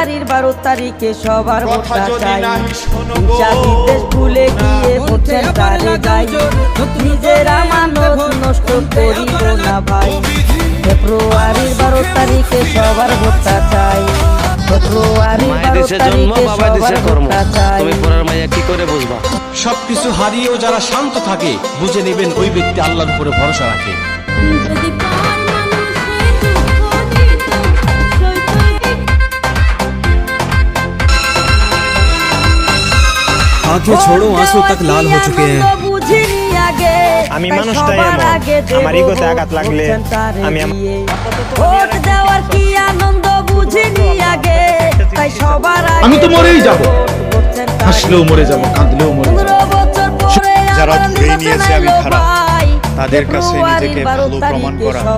ফেব্রুয়ারির 12 তারিখে সবার ভোটটা চাই। বিদেশ ভুলে গিয়ে ভোট সেন্টারে যাই, নিজের আমানত নষ্ট করিব না ভাই। ফেব্রুয়ারির 12 তারিখে সবার ভোটটা চাই। ফেব্রুয়ারির 12 তারিখে সবার ভোটটা চাই। তুমি পরের মাইয়া কি করে বুঝবা? সবকিছু হারিয়েও যারা শান্ত থাকে বুঝে নেবেন ওই ব্যক্তি আল্লাহর উপরে ভরসা রাখে। आंखें छोड़ो आंसू तक लाल हो चुके हैं। আমি মানুষটাই এমন, আমার ইগোতে আঘাত লাগলে আমি ভোট দেওয়ার কি আনন্দ বুঝিনি আগে, তাই সবার আগে আমি তো মরেই যাব, হাসলেও মরে যাব, কাঁদলেও মরে যাব। 15 বছর পরে যারা আমার ধরে নিয়েছে আমি খারাপ, ভাই, তাদের কাছে নিজেকে ভালো ফেব্রুয়ারির 12 প্রমাণ করা। তারিখে